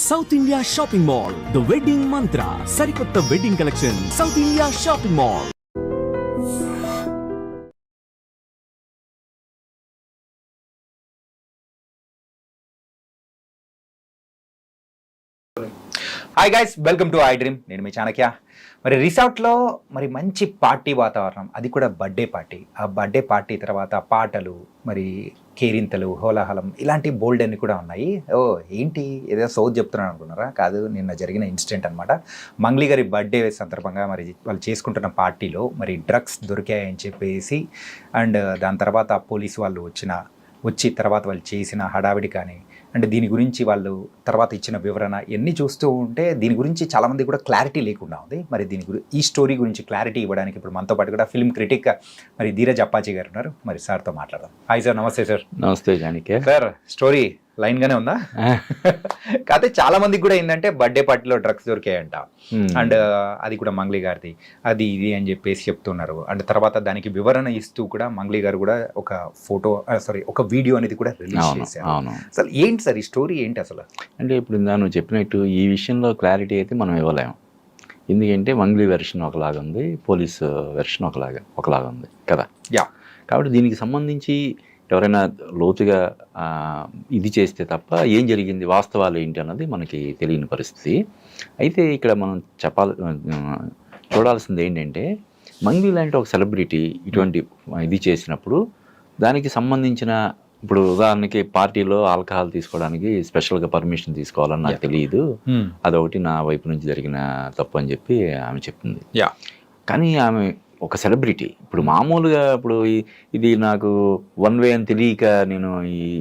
South India shopping mall the wedding మంత్ర సరికొత్త wedding collection south India shopping mall. Hi guys, welcome to I dream. నేను మీ చాణక్య. మరి రిసార్ట్లో మరి మంచి party వాతావరణం, అది కూడా బర్త్డే పార్టీ. ఆ బర్త్డే పార్టీ తర్వాత పాటలు, మరి కేరింతలు, హోలాహలం ఇలాంటి బోల్డ్ అన్ని కూడా ఉన్నాయి. ఓ ఏంటి ఏదో సౌత్ చెప్తున్నాను అనుకున్నారా? కాదు, నిన్న జరిగిన ఇన్సిడెంట్ అనమాట. మంగ్లీ గారి బర్త్డే సందర్భంగా మరి వాళ్ళు చేసుకుంటున్న పార్టీలో మరి డ్రగ్స్ దొరికాయని చెప్పేసి అండ్ దాని తర్వాత పోలీసు వాళ్ళు వచ్చి తర్వాత వాళ్ళు చేసిన హడావిడి కానీ అంటే దీని గురించి వాళ్ళు తర్వాత ఇచ్చిన వివరణ ఇవన్నీ చూస్తూ ఉంటే దీని గురించి చాలామంది కూడా క్లారిటీ లేకుండా ఉంది. మరి ఈ స్టోరీ గురించి క్లారిటీ ఇవ్వడానికి ఇప్పుడు మనతో పాటు కూడా ఫిల్మ్ క్రిటిక్ మరి ధీరజ్ అప్పాజీ గారు ఉన్నారు. మరి సార్తో మాట్లాడదాం. Hi sir. నమస్తే సార్. నమస్తే జానకి సార్. స్టోరీ లైన్గానే ఉందా? కాకపోతే చాలా మందికి కూడా ఏంటంటే బర్త్డే పార్టీలో డ్రగ్స్ దొరికాయంట అండ్ అది కూడా మంగ్లీ గారిది అది ఇది అని చెప్పేసి చెప్తున్నారు. అండ్ తర్వాత దానికి వివరణ ఇస్తూ కూడా మంగ్లీ గారు కూడా ఒక వీడియో అనేది కూడా రిలీజ్ చేశారు. అసలు ఏంటి సార్ ఈ స్టోరీ ఏంటి అసలు? అంటే ఇప్పుడు నువ్వు చెప్పినట్టు ఈ విషయంలో క్లారిటీ అయితే మనం ఇవ్వలేము. ఎందుకంటే మంగ్లీ వెర్షన్ ఒకలాగా ఉంది, పోలీస్ వెర్షన్ ఒకలాగా ఉంది కదా. యా. కాబట్టి దీనికి సంబంధించి ఎవరైనా లోతుగా ఇది చేస్తే తప్ప ఏం జరిగింది, వాస్తవాలు ఏంటి అన్నది మనకి తెలియని పరిస్థితి. అయితే ఇక్కడ మనం చూడాల్సింది ఏంటంటే మంగ్లీ లాంటి ఒక సెలబ్రిటీ ఇటువంటి ఇది చేసినప్పుడు దానికి సంబంధించిన ఇప్పుడు ఉదాహరణకి పార్టీలో ఆల్కహాల్ తీసుకోవడానికి స్పెషల్గా పర్మిషన్ తీసుకోవాలని నాకు తెలియదు, అదొకటి నా వైపు నుంచి జరిగిన తప్పు అని చెప్పి ఆమె చెప్తుంది. కానీ ఆమె ఒక సెలబ్రిటీ. ఇప్పుడు మామూలుగా ఇప్పుడు ఇది నాకు వన్ వే అని తెలియక నేను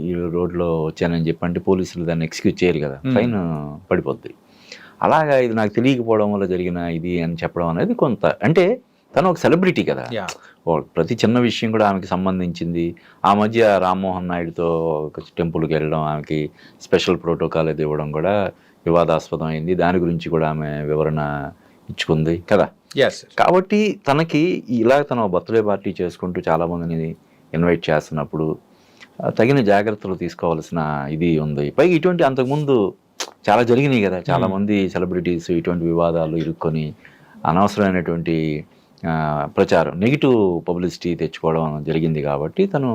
ఈ రోడ్లో వచ్చానని చెప్పంటే పోలీసులు దాన్ని ఎక్స్క్యూజ్ చేయరు కదా, ఫైన్ పడిపోద్ది. అలాగా ఇది నాకు తెలియకపోవడం వల్ల జరిగిన ఇది అని చెప్పడం అనేది కొంత, అంటే తను ఒక సెలబ్రిటీ కదా, ప్రతి చిన్న విషయం కూడా ఆమెకి సంబంధించింది. ఆ మధ్య రామ్మోహన్ నాయుడుతో ఒక టెంపుల్కి వెళ్ళడం, ఆమెకి స్పెషల్ ప్రోటోకాల్ అది ఇవ్వడం కూడా వివాదాస్పదం అయింది. దాని గురించి కూడా ఆమె వివరణ ఇచ్చుకుంది కదా. కాబట్టి తనకి ఇలా తన బర్త్డే పార్టీ చేసుకుంటూ చాలామందిని ఇన్వైట్ చేస్తున్నప్పుడు తగిన జాగ్రత్తలు తీసుకోవాల్సిన ఇది ఉంది. పైగా ఇటువంటి అంతకుముందు చాలా జరిగినాయి కదా, చాలామంది సెలబ్రిటీస్ ఇటువంటి వివాదాలు ఇరుక్కొని అనవసరమైనటువంటి ప్రచారం, నెగిటివ్ పబ్లిసిటీ తెచ్చుకోవడం జరిగింది. కాబట్టి తను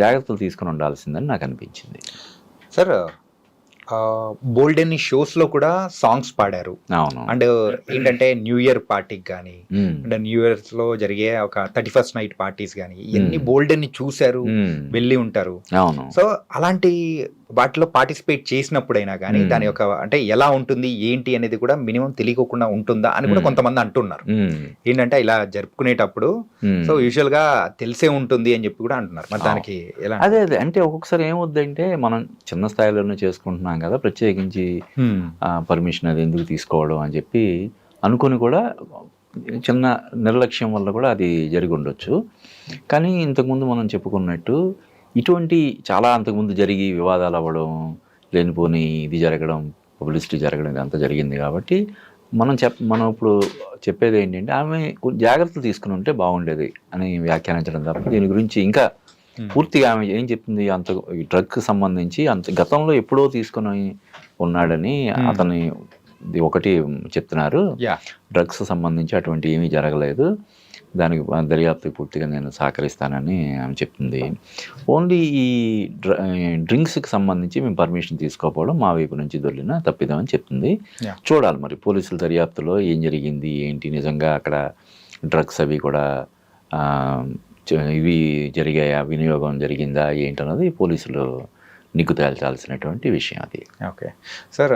జాగ్రత్తలు తీసుకుని ఉండాల్సిందని నాకు అనిపించింది. సార్, బోల్డ్ ఎన్ని షోస్ లో కూడా సాంగ్స్ పాడారు. అవును. అండ్ ఏంటంటే న్యూ ఇయర్ పార్టీకి కానీ అంటే న్యూ ఇయర్స్ లో జరిగే ఒక 31st నైట్ పార్టీస్ కానీ ఇవన్నీ బోల్డ్ ఎన్ని చూశారు, వెళ్ళి ఉంటారు. అవును. సో అలాంటి వాటిలో పార్టిసిపేట్ చేసినప్పుడైనా కానీ దాని యొక్క అంటే ఎలా ఉంటుంది ఏంటి అనేది కూడా మినిమం తెలియకుండా ఉంటుందా అని కూడా కొంతమంది అంటున్నారు. ఏంటంటే ఇలా జరుపుకునేటప్పుడు సో యూజువల్ గా తెలిసే ఉంటుంది అని చెప్పి కూడా అంటున్నారు. మరి దానికి ఎలా? అదే అంటే ఒక్కొక్కసారి ఏమవుద్దంటే మనం చిన్న స్థాయిలోనే చేసుకుంటున్నాం కదా, ప్రత్యేకించి పర్మిషన్ అది ఎందుకు తీసుకోవడం అని చెప్పి అనుకుని కూడా చిన్న నిర్లక్ష్యం వల్ల కూడా అది జరిగి ఉండొచ్చు. కానీ ఇంతకుముందు మనం చెప్పుకున్నట్టు ఇటువంటి చాలా అంతకుముందు జరిగి వివాదాలు అవ్వడం, లేనిపోని ఇది జరగడం, పబ్లిసిటీ జరగడం ఇదంతా జరిగింది. కాబట్టి మనం ఇప్పుడు చెప్పేది ఏంటంటే ఆమె జాగ్రత్తలు తీసుకుని ఉంటే బాగుండేది అని వ్యాఖ్యానించడం తప్ప దీని గురించి ఇంకా పూర్తిగా ఆమె ఏం చెప్తుంది, అంత డ్రగ్కి సంబంధించి గతంలో ఎప్పుడో తీసుకుని ఉన్నాడని అతని ఒకటి చెప్తున్నారు. డ్రగ్స్ సంబంధించి అటువంటి ఏమీ జరగలేదు, దానికి దర్యాప్తు పూర్తిగా నేను సహకరిస్తానని ఆమె చెప్తుంది. ఓన్లీ ఈ డ్రింక్స్కి సంబంధించి మేము పర్మిషన్ తీసుకోకపోవడం మా వైపు నుంచి దొరికిన తప్పిదమని చెప్తుంది. చూడాలి మరి పోలీసుల దర్యాప్తులో ఏం జరిగింది ఏంటి, నిజంగా అక్కడ డ్రగ్స్ అవి కూడా ఇవి జరిగాయా, వినియోగం జరిగిందా ఏంటన్నది పోలీసులు నిగ్గు తేల్చాల్సినటువంటి విషయం అది. ఓకే సార్,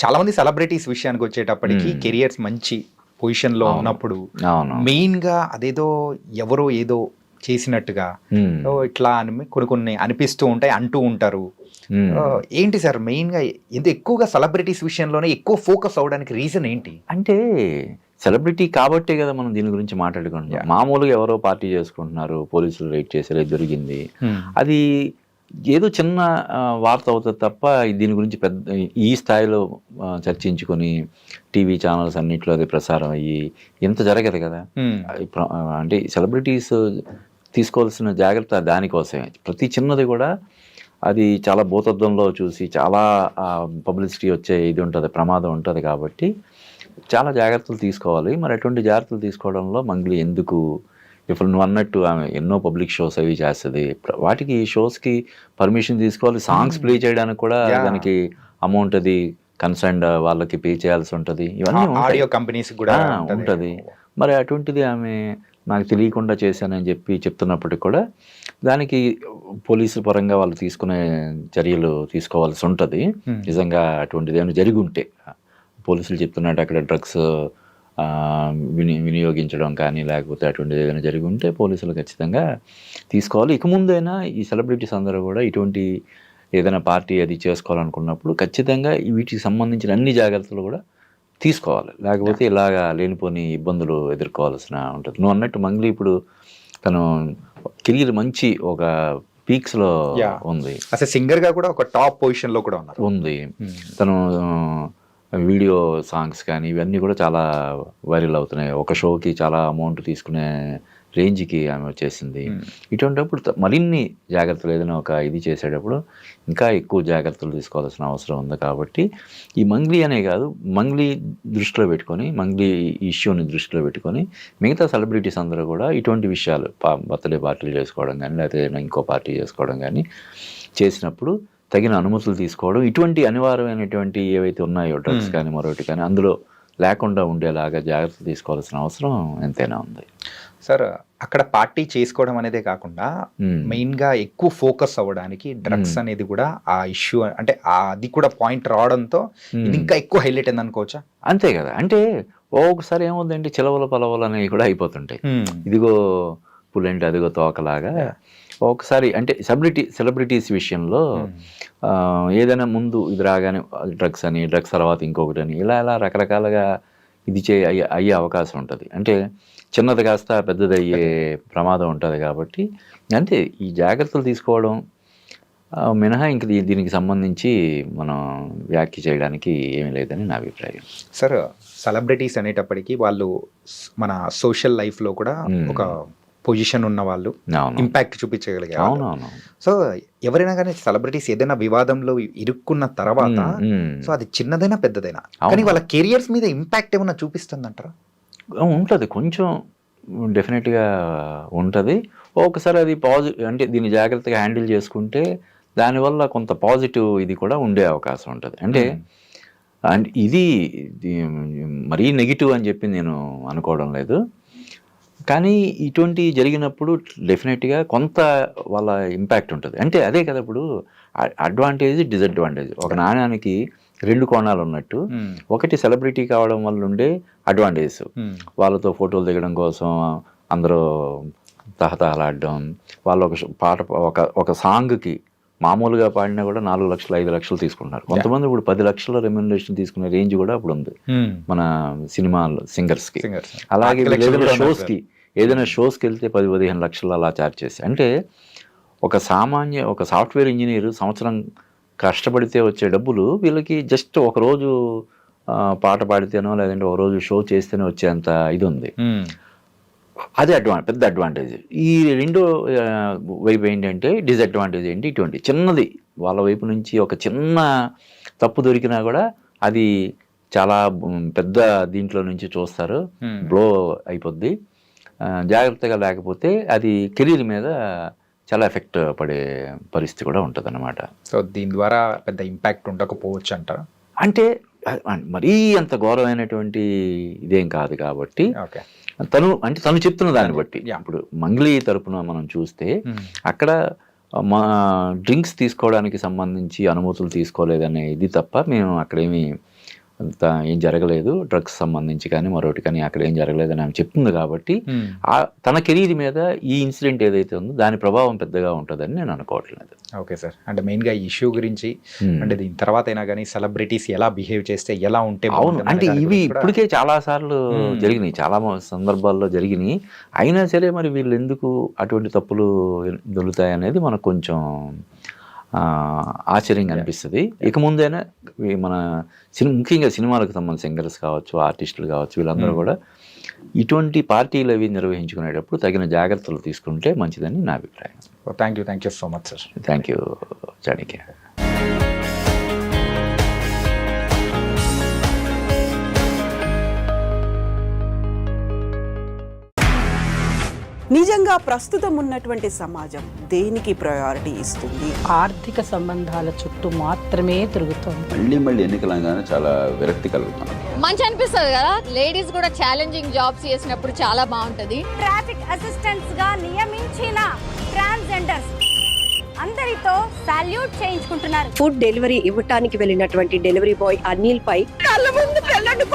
చాలామంది సెలబ్రిటీస్ విషయానికి వచ్చేటప్పటికి కెరియర్స్ మంచి పొజిషన్లో ఉన్నప్పుడు మెయిన్గా అదేదో ఎవరో ఏదో చేసినట్టుగా ఇట్లా అని కొన్ని అనిపిస్తూ ఉంటాయి, అంటూ ఉంటారు. ఏంటి సార్ మెయిన్గా ఎందుకు ఎక్కువగా సెలబ్రిటీస్ విషయంలోనే ఎక్కువ ఫోకస్ అవడానికి రీజన్ ఏంటి? అంటే సెలబ్రిటీ కాబట్టే కదా మనం దీని గురించి మాట్లాడుకుంటున్నాం. మామూలుగా ఎవరో పార్టీ చేసుకుంటున్నారు, పోలీసులు రైడ్ చేసేది దొరికింది, అది ఏదో చిన్న వార్త అవుతుంది తప్ప దీని గురించి పెద్ద ఈ స్థాయిలో చర్చించుకొని టీవీ ఛానల్స్ అన్నింటిలో అది ప్రసారం అయ్యి ఇంత జరగదు కదా. అంటే సెలబ్రిటీస్ తీసుకోవాల్సిన జాగ్రత్త దానికోసమే. ప్రతి చిన్నది కూడా అది చాలా భూతద్దంలో చూసి చాలా పబ్లిసిటీ వచ్చే ఇది ఉంటుంది, ప్రమాదం ఉంటుంది. కాబట్టి చాలా జాగ్రత్తలు తీసుకోవాలి. మరి అటువంటి జాగ్రత్తలు తీసుకోవడంలో మంగ్లీ ఎందుకు, ఇప్పుడు నువ్వు అన్నట్టు ఆమె ఎన్నో పబ్లిక్ షోస్ అవి చేస్తుంది, వాటికి షోస్కి పర్మిషన్ తీసుకోవాలి. సాంగ్స్ ప్లే చేయడానికి కూడా దానికి అమౌంట్ అది కన్సర్న్ వాళ్ళకి పే చేయాల్సి ఉంటుంది. ఇవన్నీ ఆడియో కంపెనీస్ కూడా ఉంటుంది. మరి అటువంటిది ఆమె నాకు తెలియకుండా చేశానని చెప్తున్నప్పటికి కూడా దానికి పోలీసు పరంగా వాళ్ళు తీసుకునే చర్యలు తీసుకోవాల్సి ఉంటుంది. నిజంగా అటువంటిది ఏమైనా జరిగి ఉంటే, పోలీసులు చెప్తున్నట్టు అక్కడ డ్రగ్స్ వినియోగించడం కానీ లేకపోతే అటువంటిది ఏదైనా జరిగి ఉంటే పోలీసులు ఖచ్చితంగా తీసుకోవాలి. ఇక ముందైనా ఈ సెలబ్రిటీస్ అందరూ కూడా ఇటువంటి ఏదైనా పార్టీ అది చేసుకోవాలనుకున్నప్పుడు ఖచ్చితంగా వీటికి సంబంధించిన అన్ని జాగ్రత్తలు కూడా తీసుకోవాలి. లేకపోతే ఇలాగా లేనిపోని ఇబ్బందులు ఎదుర్కోవాల్సిన ఉంటుంది. నువ్వు అన్నట్టు మంగ్లీ ఇప్పుడు తను కెరీర్ మంచి ఒక పీక్స్లో ఉంది. అసలు సింగర్గా కూడా ఒక టాప్ పొజిషన్లో కూడా ఉంది. తను వీడియో సాంగ్స్ కానీ ఇవన్నీ కూడా చాలా వైరల్ అవుతున్నాయి. ఒక షోకి చాలా అమౌంట్ తీసుకునే రేంజ్కి ఆమె వచ్చేసింది. ఇటువంటిప్పుడు మరిన్ని జాగ్రత్తలు ఏదైనా ఒక ఇది చేసేటప్పుడు ఇంకా ఎక్కువ జాగ్రత్తలు తీసుకోవాల్సిన అవసరం ఉంది. కాబట్టి ఈ మంగ్లీ అనే కాదు, మంగ్లీ దృష్టిలో పెట్టుకొని, మంగ్లీ ఇష్యూని దృష్టిలో పెట్టుకొని మిగతా సెలబ్రిటీస్ అందరూ కూడా ఇటువంటి విషయాలు బర్త్డే పార్టీలు చేసుకోవడం కానీ లేకపోతే ఇంకో పార్టీ చేసుకోవడం కానీ చేసినప్పుడు తగిన అనుమతులు తీసుకోవడం, ఇటువంటి అనివార్యమైనటువంటి ఏవైతే ఉన్నాయో డ్రగ్స్ కానీ మరొకటి కానీ అందులో లేకుండా ఉండేలాగా జాగ్రత్తలు తీసుకోవాల్సిన అవసరం ఎంతైనా ఉంది. సార్, అక్కడ పార్టీ చేసుకోవడం అనేదే కాకుండా మెయిన్గా ఎక్కువ ఫోకస్ అవ్వడానికి డ్రగ్స్ అనేది కూడా ఆ ఇష్యూ, అంటే అది కూడా పాయింట్ రావడంతో ఇది ఇంకా ఎక్కువ హైలైట్ అయింది అనుకోవచ్చా? అంతే కదా. అంటే ఒక్కొక్కసారి ఏమవుతుందంటే చిలవల పలవలు అనేవి కూడా అయిపోతుంటాయి. ఇదిగో పులంటే అదిగో తోకలాగా ఒకసారి అంటే సెలబ్రిటీస్ విషయంలో ఏదైనా ముందు ఇది రాగానే డ్రగ్స్ అని, డ్రగ్స్ తర్వాత ఇంకొకటి అని ఇలా రకరకాలుగా ఇది అయ్యే అవకాశం ఉంటుంది. అంటే చిన్నది కాస్త పెద్దది అయ్యే ప్రమాదం ఉంటుంది. కాబట్టి అంటే ఈ జాగ్రత్తలు తీసుకోవడం మినహా ఇంక దీనికి సంబంధించి మనం వ్యాఖ్య చేయడానికి ఏమీ లేదని నా అభిప్రాయం. సార్, సెలబ్రిటీస్ అనేటప్పటికీ వాళ్ళు మన సోషల్ లైఫ్లో కూడా ఒక పొజిషన్ ఉన్న వాళ్ళు, ఇంపాక్ట్ చూపించగలిగారు. సో ఎవరైనా కానీ సెలబ్రిటీస్ ఏదైనా వివాదంలో ఇరుక్కున్న తర్వాత సో అది చిన్నదైనా పెద్దదైనా కానీ వాళ్ళ కెరియర్స్ మీద ఇంపాక్ట్ ఏమన్నా చూపిస్తుందంటారా? ఉంటుంది, కొంచెం డెఫినెట్గా ఉంటుంది. ఒకసారి అది అంటే దీన్ని జాగ్రత్తగా హ్యాండిల్ చేసుకుంటే దానివల్ల కొంత పాజిటివ్ ఇది కూడా ఉండే అవకాశం ఉంటుంది. అంటే ఇది మరీ నెగిటివ్ అని చెప్పి నేను అనుకోవడం లేదు. కానీ ఇటువంటి జరిగినప్పుడు డెఫినెట్గా కొంత వాళ్ళ ఇంపాక్ట్ ఉంటుంది. అంటే అదే కదా, ఇప్పుడు అడ్వాంటేజ్ డిసడ్వాంటేజ్, ఒక నాణ్యానికి రెండు కోణాలు ఉన్నట్టు. ఒకటి సెలబ్రిటీ కావడం వల్ల ఉండే అడ్వాంటేజ్, వాళ్ళతో ఫోటోలు దిగడం కోసం అందరూ తహతహలాడడం, వాళ్ళు ఒక పాట ఒక సాంగ్కి మామూలుగా పాడినా కూడా 4 లక్షలు 5 లక్షలు తీసుకుంటున్నారు. కొంతమంది ఇప్పుడు 10 లక్షల రెమ్యునరేషన్ తీసుకునే రేంజ్ కూడా ఇప్పుడు ఉంది మన సినిమా సింగర్స్కి. అలాగే ఏదైనా షోస్కి వెళ్తే 10-15 లక్షలు అలా ఛార్జ్ చేసి, అంటే ఒక సాఫ్ట్వేర్ ఇంజనీర్ సంవత్సరం కష్టపడితే వచ్చే డబ్బులు వీళ్ళకి జస్ట్ ఒకరోజు పాట పాడితేనో లేదంటే ఒక రోజు షో చేస్తేనే వచ్చేంత ఇది ఉంది. అదే పెద్ద అడ్వాంటేజ్. ఈ రెండో వైపు ఏంటంటే డిసడ్వాంటేజ్ ఏంటి, ఇటువంటి చిన్నది వాళ్ళ వైపు నుంచి ఒక చిన్న తప్పు దొరికినా కూడా అది చాలా పెద్ద దీంట్లో నుంచి చూస్తారు, బ్లో అయిపోద్ది. జాగ్రత్తగా లేకపోతే అది కెరీర్ మీద చాలా ఎఫెక్ట్ పడే పరిస్థితి కూడా ఉంటుంది అన్నమాట. సో దీని ద్వారా పెద్ద ఇంపాక్ట్ ఉండకపోవచ్చు అంటారా? అంటే మరీ అంత ఘోరమైనటువంటి ఇదేం కాదు. కాబట్టి తను చెప్తున్న దాన్ని బట్టి ఇప్పుడు మంగ్లీ తరపున మనం చూస్తే అక్కడ మా డ్రింక్స్ తీసుకోవడానికి సంబంధించి అనుమతులు తీసుకోలేదనే ఇది తప్ప మేము అక్కడేమి అంత ఏం జరగలేదు, డ్రగ్స్ సంబంధించి కానీ మరొకటి కానీ అక్కడ ఏం జరగలేదని ఆమె చెప్తుంది. కాబట్టి తన కెరీర్ మీద ఈ ఇన్సిడెంట్ ఏదైతే ఉందో దాని ప్రభావం పెద్దగా ఉంటుందని నేను అనుకోవట్లేదు. ఓకే సార్, అంటే మెయిన్గా ఈ ఇష్యూ గురించి, అంటే దీని తర్వాత అయినా కానీ సెలబ్రిటీస్ ఎలా బిహేవ్ చేస్తే ఎలా ఉంటే, అవును అంటే ఇవి ఇప్పటికే చాలా సార్లు జరిగినాయి, చాలా సందర్భాల్లో జరిగినాయి. అయినా సరే మరి వీళ్ళు ఎందుకు అటువంటి తప్పులు దొరుకుతాయి అనేది మనకు కొంచెం ఆశ్చర్యంగా అనిపిస్తుంది. ఇక ముందైనా మన ముఖ్యంగా సినిమాలకు సంబంధించిన సింగర్స్ కావచ్చు, ఆర్టిస్టులు కావచ్చు, వీళ్ళందరూ కూడా ఇటువంటి పార్టీలు అవి నిర్వహించుకునేటప్పుడు తగిన జాగ్రత్తలు తీసుకుంటే మంచిదని నా అభిప్రాయం. Thank you so much sir. Thank you Chanakya. నిజంగా ప్రస్తుతం ఉన్నటువంటి సమాజం దేనికి ప్రయారిటీ ఇస్తుంది? ఆర్థిక సంబంధాల చుట్టూ మాత్రమే తిరుగుతోంది. మళ్ళీ ఎన్నికలంగానే చాలా విరక్తి కలుగుతాను. మంచి అనిపిస్తుంది కదా, లేడీస్ కూడా ఛాలెంజింగ్ జాబ్స్ చేసినప్పుడు చాలా బాగుంటది. ట్రాఫిక్ అసిస్టెంట్స్ గా నియమించిన ట్రాన్స్జెండర్స్ అందరితో సాల్యూట్ చేయించుకుంటున్నారు. ఫుడ్ డెలివరీ ఇవ్వటానికి వెళ్ళినటువంటి డెలివరీ బాయ్ అనిల్ పై కళ్ళ ముందు పెళ్ళండి